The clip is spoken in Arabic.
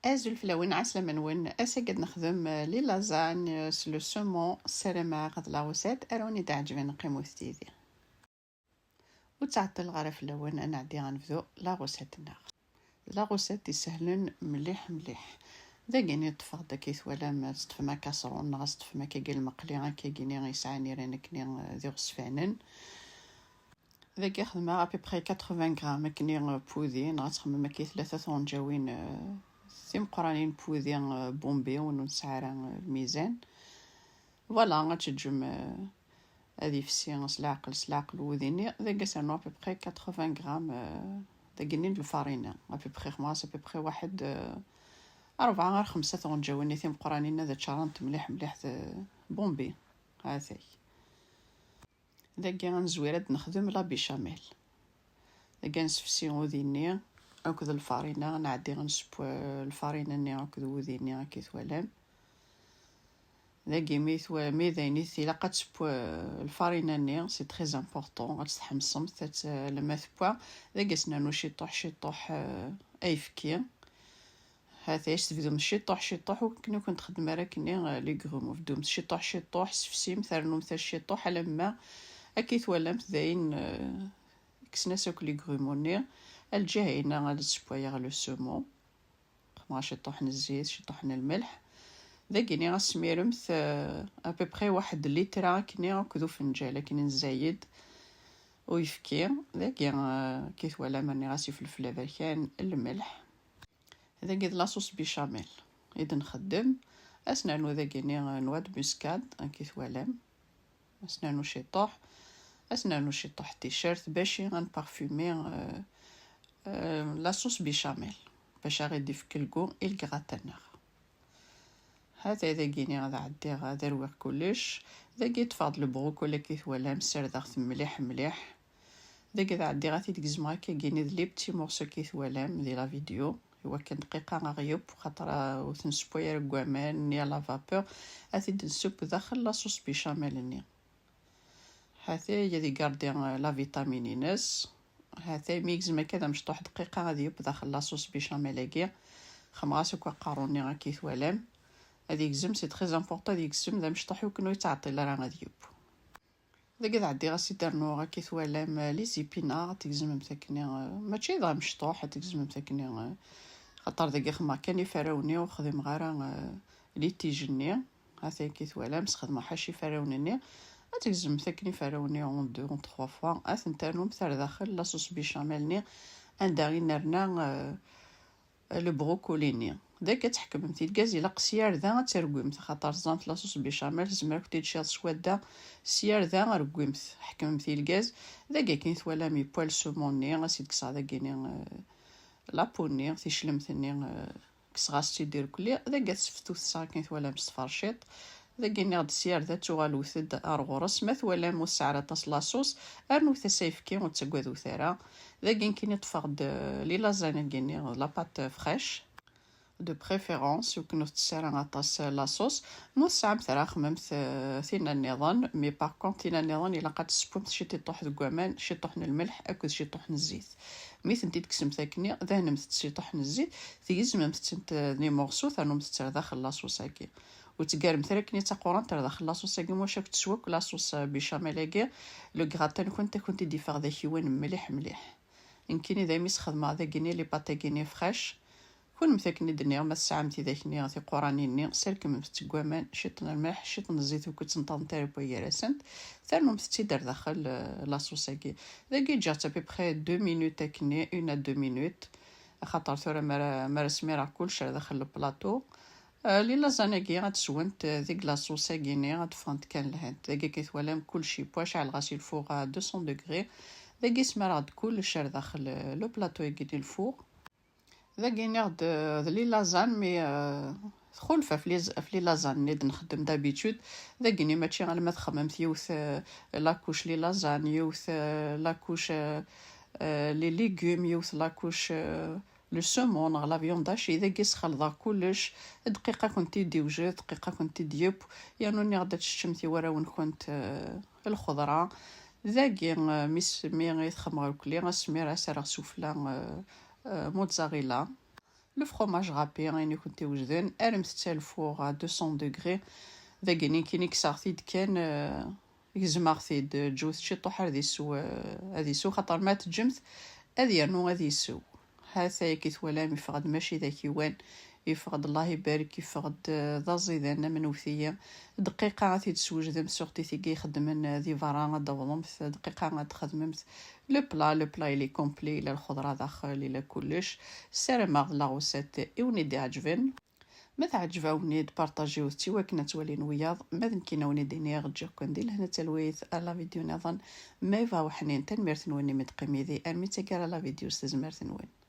ازول فلاوين عسلامة نون قد نخدم لي لازاني لو سومون سيريما غد لاوسات اروني تعجبني قيمو ستيدي وتعطل غير فلاوين انا عدي غنبدو لاغوساتنا. لاغوسات يسهلن مليح مليح داكيني طفغ داك يثوالا تطفى ما كاسرون نغاس طفى ما كيقل مقلي كيقيني غيسعاني رانكني ذي غسفانن ذاك خدمة ابي بخي 80 غرام كني بوذي نغتخمم مكي 3 طونجاوين ثيم قرانين بوذي بومبي ونسعر الميزان فوالا غتجم هذه فسي سلاقل وذيني ذاك سانو ابي بخي 80 غرام داكيني الفارينة ابي بخي خماس ابي بخي واحد 4 غير 5 طونجاوين ثيم قرانين ذا تشارنت مليح مليح بومبي هاثي داكي غنزويراد نخدم لا بيشاميل داكي نسفسي وذيني اكد الفارينة نعدي غنسب الفارينة ني اكد وذيني كيثوالام داكي ميذايني ثي لا تسب الفارينة ني سي تري امبورطون غتستحمصم لما ثبوا داكي سنانو شيطوح ايفكي هاتاش تبدو شيطوح وكنو كنت خدمه راه كني لي غروم فدوم شيطوح سفسي مثرنو مثل شيطوح لما اكيد ولمت ذاين كسنا سوك لي غروموني الجهينه غادي تسبويا لو سومون خما شيطوحن الزيت شيطوحن الملح ذاكيني غاسميرمت ابي بخي واحد لتر كني كذو فنجاله كني نزايد ويفكي ذاكي كيف ولا ماني غاسي فلفله بركان الملح ذاكي لاصوص بيشاميل اذا نخدم اسنانو ذاكيني نواد مسكاد كيف ولا اسنانو شيطوح اسنانو شيطوح تيشيرت باش غنبارفومي لاصوص بيشاميل باش غادي يفك الكو الكغاتانور هذا ذاكيني غادا عدي غادا روق كلش ذاكي تفاضل البروكولي كيف ولا مسردغت مليح مليح ذاكي عدي غادي تكزم هكا كيني لي بتي مورسو كيف ولا دي لا فيديو هو كان دقيقه غيوب خاطر وتنسبويا ركوامان نيا لا فابور هاتي تنسب داخل لاصوص بيشاميل ني هاتي يدي غاردي لا فيتامينينس هاتي ميكزما كذا مشطوح دقيقه غادي يوب داخل لاصوص بيشاميل خماسك وقاروني غاكيث ولام هذيك زم سي تري امبورطون هذيك زم ذا مشطوح وكنو يتعطي لا راه غادي يوب ذاك عدي غاسي درنو غاكيث ولام لي زيبينار تيكزم مساكني ماشي ذا مشطوح تيكزم مساكني خاطر ذاك خما كان يفراوني وخدم غير لي تيجني هاتي كيث ولا مسخدمه حاشي فراونني تيكزم ثكني فراوني اون 2 اون 3 فوا اثنتانو مثال داخل لاصوص بيشاميل ني عندها نرنا لو بروكوليني داك تحكم في الغاز الا قسيار ذا ترقمت خاطر زانت لاصوص بيشاميل زعما كنتي تشاد سواده سيار ذا رقمت حكم في الغاز داك كاين ولا مي بوال سوموني غاسيد كسا داكيني لابوني تيشلمتني كسغاس تيدير كلي داك تسفتو الساكين ولا مستفرشيط داكيني غد سيار ذا توغال وثد ارغورس مث ولا مسعره تص لاصوص ارنو تسايفكي وتسكوادو ثرا داكين كاين تفقد لي لازاني كايني لا بات فريش دو بريفيرونس يمكن تسرع غطاس لاصوص موسع مثلا خممت ثينا النظام مي باغ كونط ثينا النظام الا قد سبومت شي تطيح دكوامان شي طحن الملح اكد شي طحن الزيت ميت انت تكسم ثاكني ذهنمت شي طحن الزيت تيزممت تنت ني مورسو ثانو متر داخل لاصوص هكي وتقارم ثركني تقوران تر داخل لاصوص هكي واش تسوق لاصوص بيشاميل هكي لو غراتان كنت ديفار ذاك وين مليح مليح يمكن دايما خدمه ذاكيني لي باتاكيني فريش كون مثاكني دنيا ما ساعمتي ذاكني في قرانيني سالك من تقوامان شيطن الملح شيطن الزيت وكنت نطنطر بويا راسنت ثانو متدار داخل لاصوص هكي ذاكي جات ابي بخي 2 مينوت هكني 1 ا 2 مينوت خاطر ثورة ما رسمي راه كلشي داخل البلاطو لي لازانيكي غتسونت ديك لاصوص هكيني غتفرنت كان لهاد ذاكي كيثوالام كلشي بواش على الغسيل فوق 200 دوغري ذاكي سمر غاد كلشي داخل لو بلاطو هكي الفوق ذاكيني غد لي لازان مي خلفه في لي لازان نيد نخدم دابيتود ذاكيني ماشي غير ما تخممت يوث لاكوش لي لازان يوث لاكوش لي ليغوم يوث لاكوش لو سومون غلا فيونداشي ذاكي سخلطا كلش دقيقه كنتي ديوجي دقيقه كنتي ديوب يعني غادا تشمتي ورا وين كنت الخضره ذاكي مي يتخمر كلي غاسمي راه سوفلا موتزاريلا لو فروماج غابي يعني كنتي وجدان ارمت الفوغ 200 دوغري ذاكني كينيك صاغتيد كان يزماغتيد جوز شي طوحر هذي سو خاطر ما تجمت هذي يرنو هذي سو هذا كيتولام يفقد ماشي ذاك يوان يفقد الله يبارك يفقد ذا زيدان من وثية دقيقة غادي تسوجدم سورتي ثيكي يخدمن ذي فرا غادوضمت دقيقة غتخدممت لو بلا إلي كومبلي إلى الخضرة داخل إلى كلش سيرماغ لاغوسات إوني دي عجبن ما تعجبوني تبارطاجيو تيواكنا توالين وياض ماذا كينا وني ديني غتجيو كندير هنا تلويث لا فيديو نظن ما يفا وحنين تنميرت نوني متقمي ذي أرمي تكارا لا فيديو استزمرت نوين